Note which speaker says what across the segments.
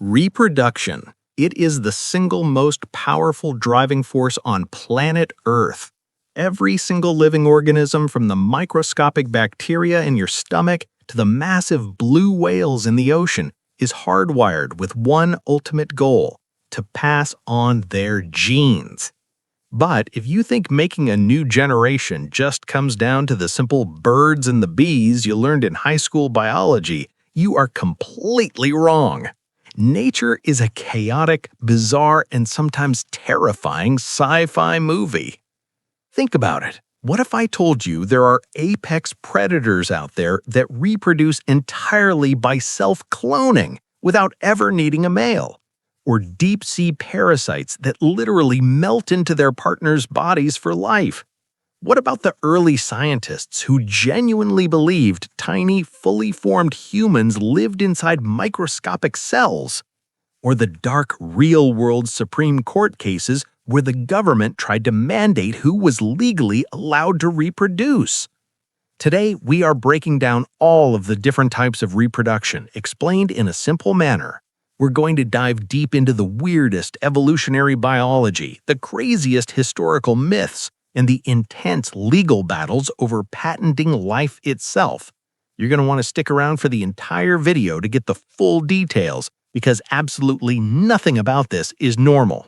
Speaker 1: Reproduction. It is the single most powerful driving force on planet Earth. Every single living organism, from the microscopic bacteria in your stomach to the massive blue whales in the ocean, is hardwired with one ultimate goal: to pass on their genes. But if you think making a new generation just comes down to the simple birds and the bees you learned in high school biology, you are completely wrong. Nature is a chaotic, bizarre, and sometimes terrifying sci-fi movie. Think about it. What if I told you there are apex predators out there that reproduce entirely by self-cloning without ever needing a male? Or deep-sea parasites that literally melt into their partners' bodies for life? What about the early scientists who genuinely believed tiny, fully formed humans lived inside microscopic cells? Or the dark, real-world Supreme Court cases where the government tried to mandate who was legally allowed to reproduce? Today, we are breaking down all of the different types of reproduction, explained in a simple manner. We're going to dive deep into the weirdest evolutionary biology, the craziest historical myths, and the intense legal battles over patenting life itself. You're going to want to stick around for the entire video to get the full details, because absolutely nothing about this is normal.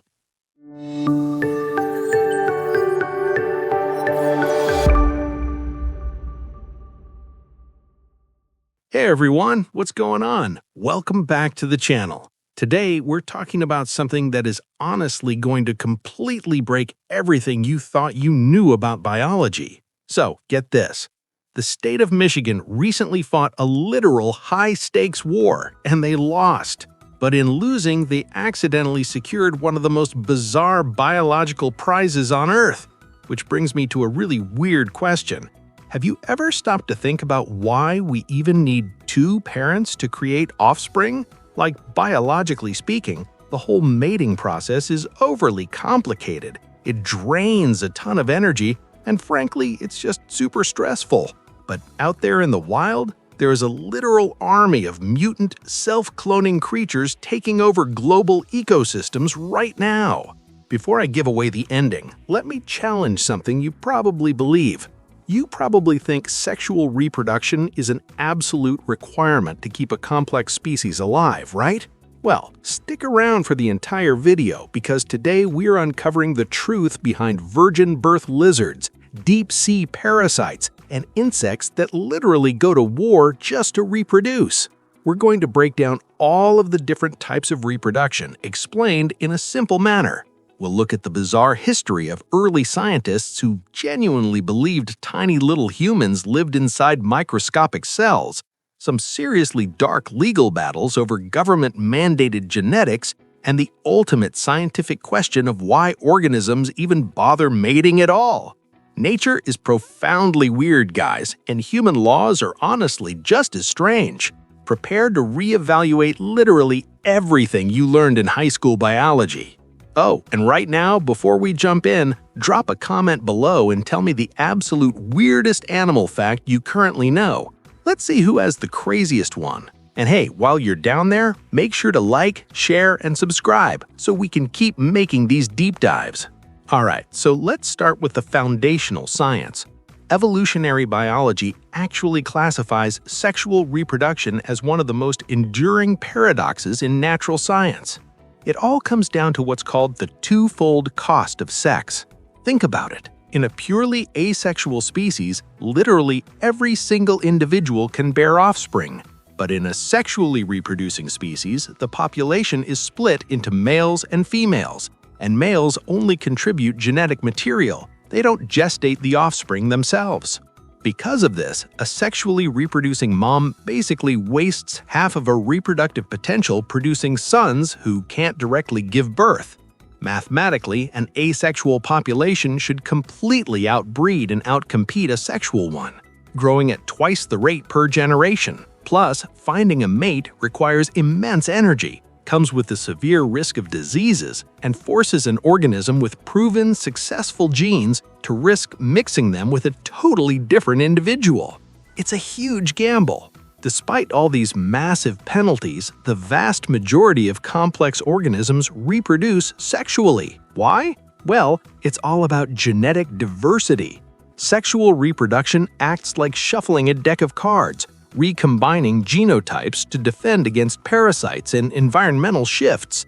Speaker 1: Hey everyone, what's going on? Welcome back to the channel. Today, we're talking about something that is honestly going to completely break everything you thought you knew about biology. So, get this. The state of Michigan recently fought a literal high-stakes war, and they lost. But in losing, they accidentally secured one of the most bizarre biological prizes on Earth. Which brings me to a really weird question. Have you ever stopped to think about why we even need two parents to create offspring? Like, biologically speaking, the whole mating process is overly complicated. It drains a ton of energy, and frankly, it's just super stressful. But out there in the wild, there is a literal army of mutant, self-cloning creatures taking over global ecosystems right now. Before I give away the ending, let me challenge something you probably believe. You probably think sexual reproduction is an absolute requirement to keep a complex species alive, right? Well, stick around for the entire video, because today we're uncovering the truth behind virgin birth lizards, deep-sea parasites, and insects that literally go to war just to reproduce. We're going to break down all of the different types of reproduction, explained in a simple manner. We'll look at the bizarre history of early scientists who genuinely believed tiny little humans lived inside microscopic cells, some seriously dark legal battles over government-mandated genetics, and the ultimate scientific question of why organisms even bother mating at all. Nature is profoundly weird, guys, and human laws are honestly just as strange. Prepare to reevaluate literally everything you learned in high school biology. Oh, and right now, before we jump in, drop a comment below and tell me the absolute weirdest animal fact you currently know. Let's see who has the craziest one. And hey, while you're down there, make sure to like, share, and subscribe so we can keep making these deep dives. Alright, so let's start with the foundational science. Evolutionary biology actually classifies sexual reproduction as one of the most enduring paradoxes in natural science. It all comes down to what's called the twofold cost of sex. Think about it. In a purely asexual species, literally every single individual can bear offspring. But in a sexually reproducing species, the population is split into males and females, and males only contribute genetic material. They don't gestate the offspring themselves. Because of this, a sexually reproducing mom basically wastes half of her reproductive potential producing sons who can't directly give birth. Mathematically, an asexual population should completely outbreed and outcompete a sexual one, growing at twice the rate per generation. Plus, finding a mate requires immense energy, comes with the severe risk of diseases, and forces an organism with proven successful genes to risk mixing them with a totally different individual. It's a huge gamble. Despite all these massive penalties, the vast majority of complex organisms reproduce sexually. Why? Well, it's all about genetic diversity. Sexual reproduction acts like shuffling a deck of cards, recombining genotypes to defend against parasites and environmental shifts.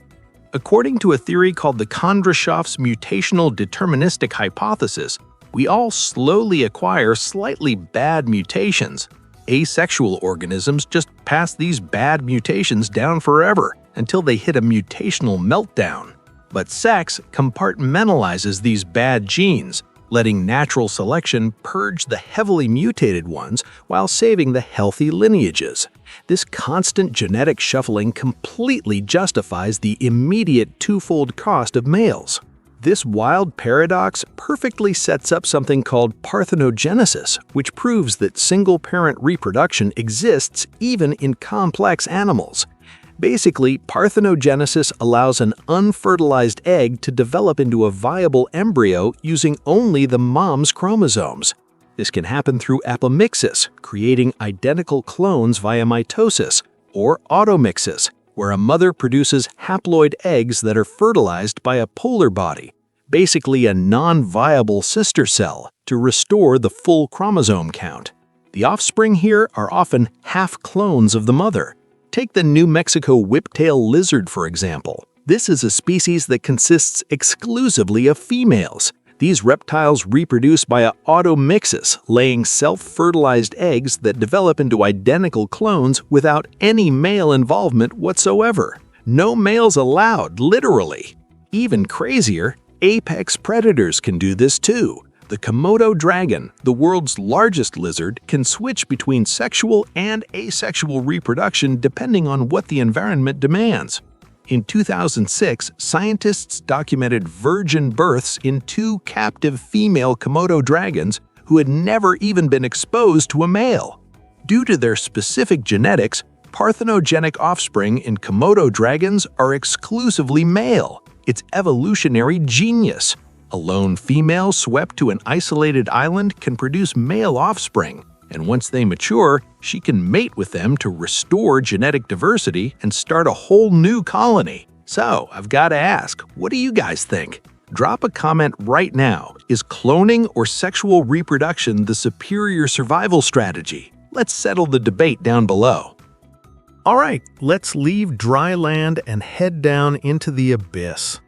Speaker 1: According to a theory called the Kondrashof's mutational deterministic hypothesis, we all slowly acquire slightly bad mutations. Asexual organisms just pass these bad mutations down forever until they hit a mutational meltdown. But sex compartmentalizes these bad genes, letting natural selection purge the heavily mutated ones while saving the healthy lineages. This constant genetic shuffling completely justifies the immediate twofold cost of males. This wild paradox perfectly sets up something called parthenogenesis, which proves that single-parent reproduction exists even in complex animals. Basically, parthenogenesis allows an unfertilized egg to develop into a viable embryo using only the mom's chromosomes. This can happen through apomixis, creating identical clones via mitosis, or automixis, where a mother produces haploid eggs that are fertilized by a polar body, basically a non-viable sister cell, to restore the full chromosome count. The offspring here are often half clones of the mother. Take the New Mexico whiptail lizard, for example. This is a species that consists exclusively of females. These reptiles reproduce by automixis, laying self-fertilized eggs that develop into identical clones without any male involvement whatsoever. No males allowed, literally. Even crazier, apex predators can do this too. The Komodo dragon, the world's largest lizard, can switch between sexual and asexual reproduction depending on what the environment demands. In 2006, scientists documented virgin births in 2 captive female Komodo dragons who had never even been exposed to a male. Due to their specific genetics, parthenogenic offspring in Komodo dragons are exclusively male. It's evolutionary genius. A lone female swept to an isolated island can produce male offspring, and once they mature, she can mate with them to restore genetic diversity and start a whole new colony. So, I've got to ask, what do you guys think? Drop a comment right now. Is cloning or sexual reproduction the superior survival strategy? Let's settle the debate down below. Alright, let's leave dry land and head down into the abyss.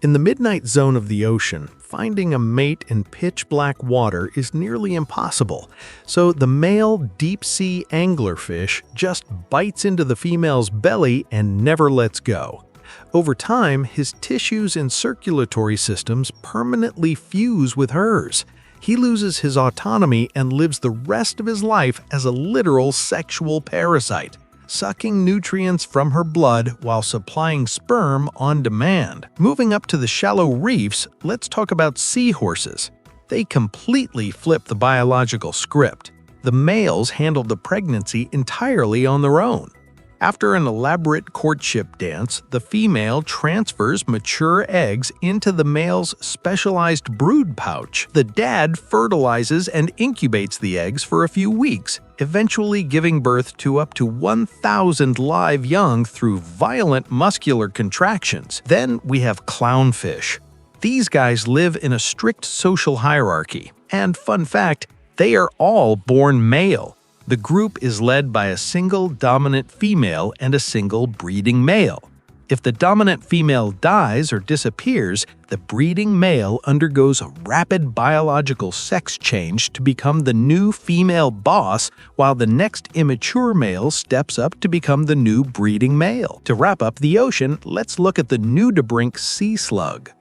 Speaker 1: In the midnight zone of the ocean, finding a mate in pitch-black water is nearly impossible, so the male deep-sea anglerfish just bites into the female's belly and never lets go. Over time, his tissues and circulatory systems permanently fuse with hers. He loses his autonomy and lives the rest of his life as a literal sexual parasite, sucking nutrients from her blood while supplying sperm on demand. Moving up to the shallow reefs, let's talk about seahorses. They completely flip the biological script. The males handle the pregnancy entirely on their own. After an elaborate courtship dance, the female transfers mature eggs into the male's specialized brood pouch. The dad fertilizes and incubates the eggs for a few weeks, eventually giving birth to up to 1,000 live young through violent muscular contractions. Then we have clownfish. These guys live in a strict social hierarchy, and fun fact, they are all born male. The group is led by a single dominant female and a single breeding male. If the dominant female dies or disappears, the breeding male undergoes a rapid biological sex change to become the new female boss, while the next immature male steps up to become the new breeding male. To wrap up the ocean, let's look at the Nudibranch sea slug.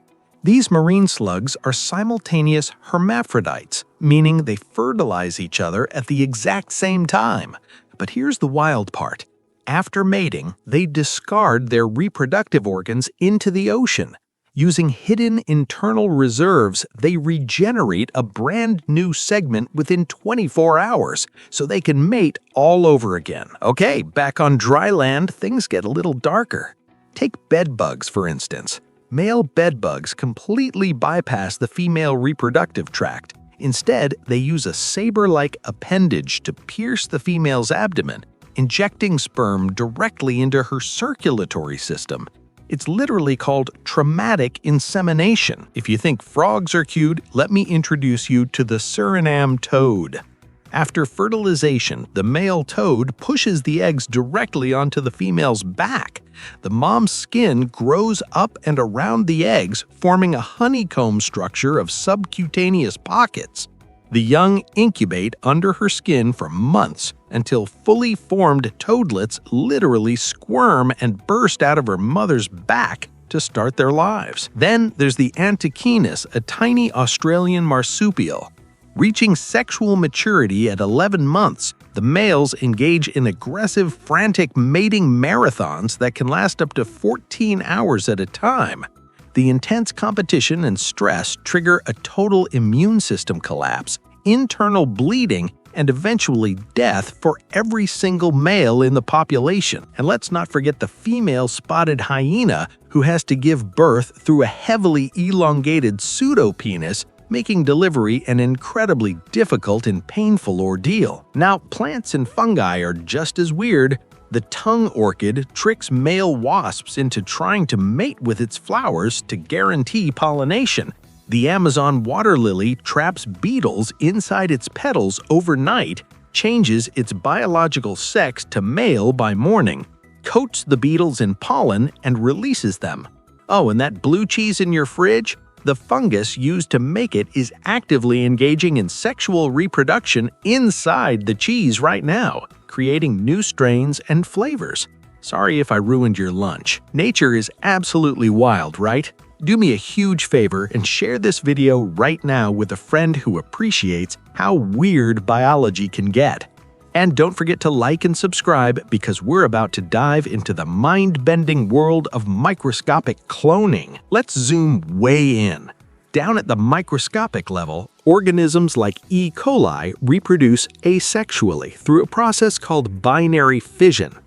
Speaker 1: These marine slugs are simultaneous hermaphrodites, meaning they fertilize each other at the exact same time. But here's the wild part. After mating, they discard their reproductive organs into the ocean. Using hidden internal reserves, they regenerate a brand new segment within 24 hours, so they can mate all over again. Okay, back on dry land, things get a little darker. Take bedbugs, for instance. Male bedbugs completely bypass the female reproductive tract. Instead, they use a saber-like appendage to pierce the female's abdomen, injecting sperm directly into her circulatory system. It's literally called traumatic insemination. If you think frogs are cute, let me introduce you to the Suriname toad. After fertilization, the male toad pushes the eggs directly onto the female's back. The mom's skin grows up and around the eggs, forming a honeycomb structure of subcutaneous pockets. The young incubate under her skin for months until fully formed toadlets literally squirm and burst out of her mother's back to start their lives. Then there's the Antechinus, a tiny Australian marsupial. Reaching sexual maturity at 11 months, the males engage in aggressive, frantic mating marathons that can last up to 14 hours at a time. The intense competition and stress trigger a total immune system collapse, internal bleeding, and eventually death for every single male in the population. And let's not forget the female spotted hyena, who has to give birth through a heavily elongated pseudopenis, making delivery an incredibly difficult and painful ordeal. Now, plants and fungi are just as weird. The tongue orchid tricks male wasps into trying to mate with its flowers to guarantee pollination. The Amazon water lily traps beetles inside its petals overnight, changes its biological sex to male by morning, coats the beetles in pollen, and releases them. Oh, and that blue cheese in your fridge? The fungus used to make it is actively engaging in sexual reproduction inside the cheese right now, creating new strains and flavors. Sorry if I ruined your lunch. Nature is absolutely wild, right? Do me a huge favor and share this video right now with a friend who appreciates how weird biology can get. And don't forget to like and subscribe because we're about to dive into the mind-bending world of microscopic cloning. Let's zoom way in. Down at the microscopic level, organisms like E. coli reproduce asexually through a process called binary fission.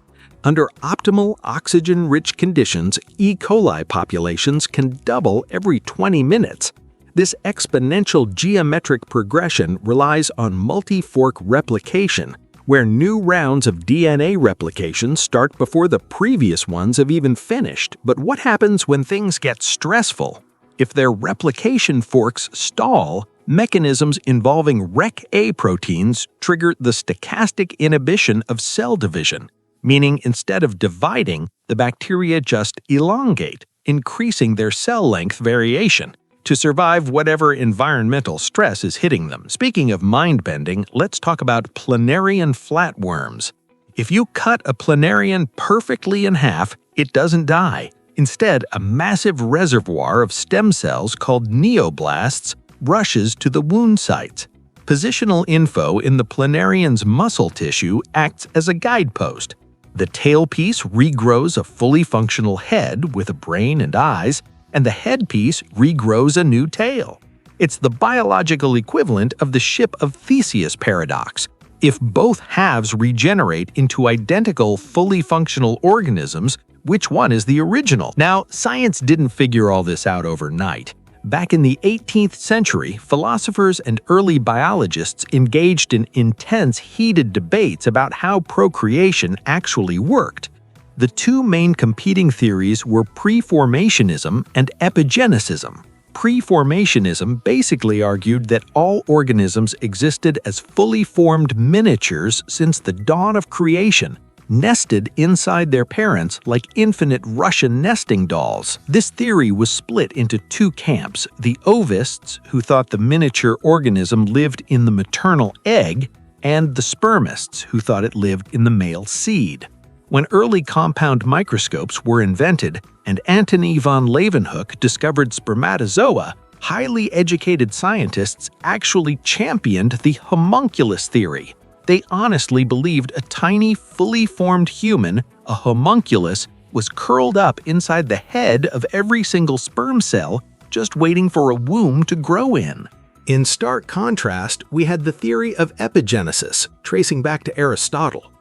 Speaker 1: Under optimal oxygen-rich conditions, E. coli populations can double every 20 minutes. This exponential geometric progression relies on multi-fork replication, where new rounds of DNA replication start before the previous ones have even finished. But what happens when things get stressful? If their replication forks stall, mechanisms involving Rec-A proteins trigger the stochastic inhibition of cell division, meaning instead of dividing, the bacteria just elongate, increasing their cell length variation to survive whatever environmental stress is hitting them. Speaking of mind-bending, let's talk about planarian flatworms. If you cut a planarian perfectly in half, it doesn't die. Instead, a massive reservoir of stem cells called neoblasts rushes to the wound sites. Positional info in the planarian's muscle tissue acts as a guidepost. The tailpiece regrows a fully functional head with a brain and eyes, and the headpiece regrows a new tail. It's the biological equivalent of the ship of Theseus paradox. If both halves regenerate into identical, fully functional organisms, which one is the original? Now, science didn't figure all this out overnight. Back in the 18th century, philosophers and early biologists engaged in intense, heated debates about how procreation actually worked. The two main competing theories were preformationism and epigenetism. Preformationism basically argued that all organisms existed as fully formed miniatures since the dawn of creation, nested inside their parents like infinite Russian nesting dolls. This theory was split into two camps: the ovists, who thought the miniature organism lived in the maternal egg, and the spermists, who thought it lived in the male seed. When early compound microscopes were invented and Antony von Leeuwenhoek discovered spermatozoa, highly educated scientists actually championed the homunculus theory. They honestly believed a tiny, fully formed human, a homunculus, was curled up inside the head of every single sperm cell, just waiting for a womb to grow in. In stark contrast, we had the theory of epigenesis, tracing back to Aristotle.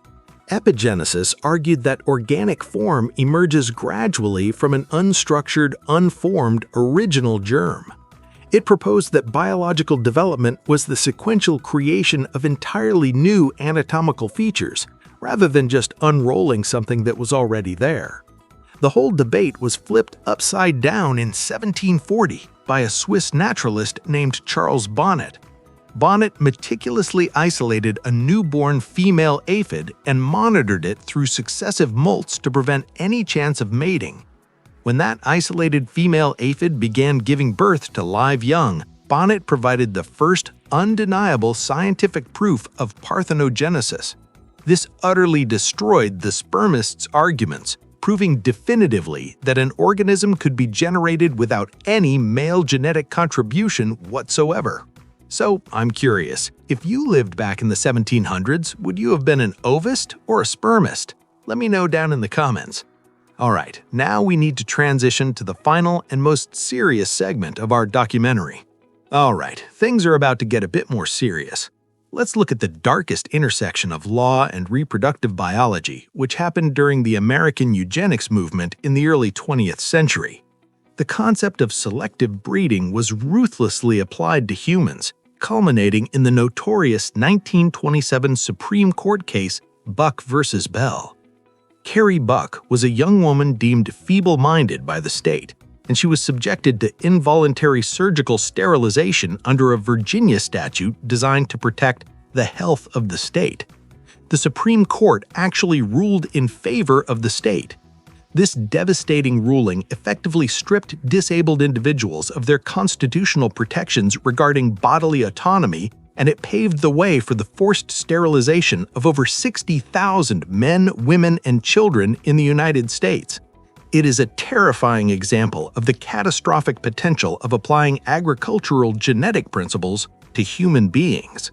Speaker 1: Epigenesis argued that organic form emerges gradually from an unstructured, unformed, original germ. It proposed that biological development was the sequential creation of entirely new anatomical features, rather than just unrolling something that was already there. The whole debate was flipped upside down in 1740 by a Swiss naturalist named Charles Bonnet. Bonnet meticulously isolated a newborn female aphid and monitored it through successive molts to prevent any chance of mating. When that isolated female aphid began giving birth to live young, Bonnet provided the first undeniable scientific proof of parthenogenesis. This utterly destroyed the spermists' arguments, proving definitively that an organism could be generated without any male genetic contribution whatsoever. So, I'm curious, if you lived back in the 1700s, would you have been an ovist or a spermist? Let me know down in the comments. Alright, now we need to transition to the final and most serious segment of our documentary. Alright, things are about to get a bit more serious. Let's look at the darkest intersection of law and reproductive biology, which happened during the American eugenics movement in the early 20th century. The concept of selective breeding was ruthlessly applied to humans, culminating in the notorious 1927 Supreme Court case Buck v. Bell. Carrie Buck was a young woman deemed feeble-minded by the state, and she was subjected to involuntary surgical sterilization under a Virginia statute designed to protect the health of the state. The Supreme Court actually ruled in favor of the state. This devastating ruling effectively stripped disabled individuals of their constitutional protections regarding bodily autonomy, and it paved the way for the forced sterilization of over 60,000 men, women, and children in the United States. It is a terrifying example of the catastrophic potential of applying agricultural genetic principles to human beings.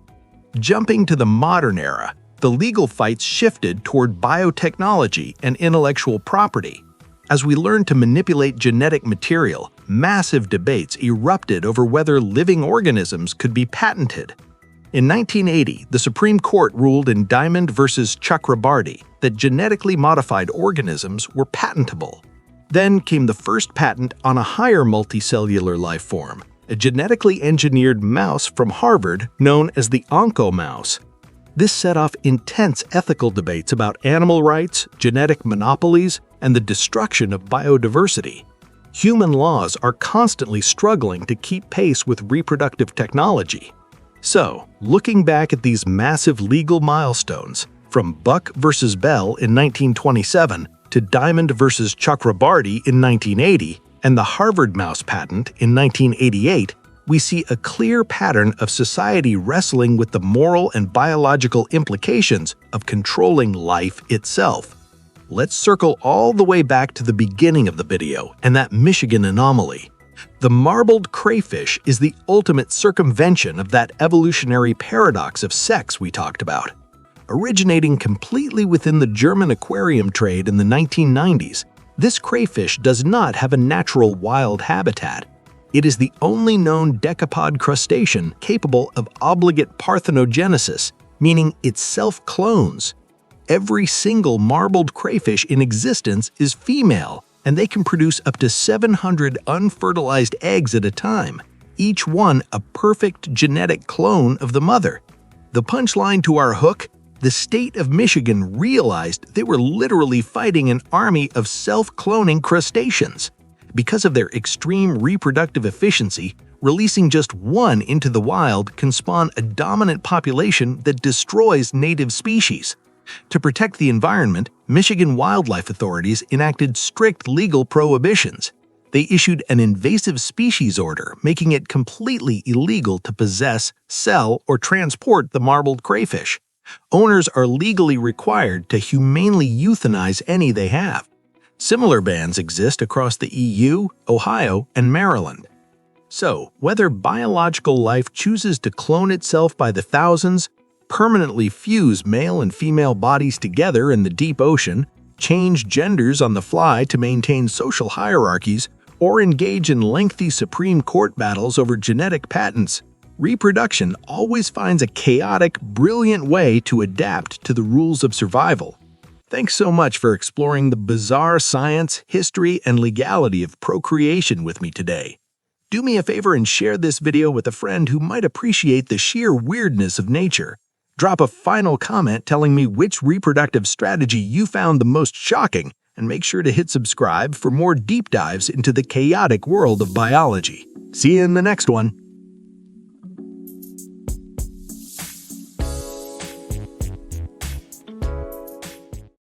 Speaker 1: Jumping to the modern era, the legal fights shifted toward biotechnology and intellectual property. As we learned to manipulate genetic material, massive debates erupted over whether living organisms could be patented. In 1980, the Supreme Court ruled in Diamond v. Chakrabarty that genetically modified organisms were patentable. Then came the first patent on a higher multicellular life form, a genetically engineered mouse from Harvard known as the oncomouse. This set off intense ethical debates about animal rights, genetic monopolies, and the destruction of biodiversity. Human laws are constantly struggling to keep pace with reproductive technology. So, looking back at these massive legal milestones, from Buck v. Bell in 1927 to Diamond v. Chakrabarty in 1980 and the Harvard mouse patent in 1988, we see a clear pattern of society wrestling with the moral and biological implications of controlling life itself. Let's circle all the way back to the beginning of the video and that Michigan anomaly. The marbled crayfish is the ultimate circumvention of that evolutionary paradox of sex we talked about. Originating completely within the German aquarium trade in the 1990s, this crayfish does not have a natural wild habitat. It is the only known decapod crustacean capable of obligate parthenogenesis, meaning it self-clones. Every single marbled crayfish in existence is female, and they can produce up to 700 unfertilized eggs at a time, each one a perfect genetic clone of the mother. The punchline to our hook? The state of Michigan realized they were literally fighting an army of self-cloning crustaceans. Because of their extreme reproductive efficiency, releasing just one into the wild can spawn a dominant population that destroys native species. To protect the environment, Michigan wildlife authorities enacted strict legal prohibitions. They issued an invasive species order, making it completely illegal to possess, sell, or transport the marbled crayfish. Owners are legally required to humanely euthanize any they have. Similar bans exist across the EU, Ohio, and Maryland. So, whether biological life chooses to clone itself by the thousands, permanently fuse male and female bodies together in the deep ocean, change genders on the fly to maintain social hierarchies, or engage in lengthy Supreme Court battles over genetic patents, reproduction always finds a chaotic, brilliant way to adapt to the rules of survival. Thanks so much for exploring the bizarre science, history, and legality of procreation with me today. Do me a favor and share this video with a friend who might appreciate the sheer weirdness of nature. Drop a final comment telling me which reproductive strategy you found the most shocking, and make sure to hit subscribe for more deep dives into the chaotic world of biology. See you in the next one.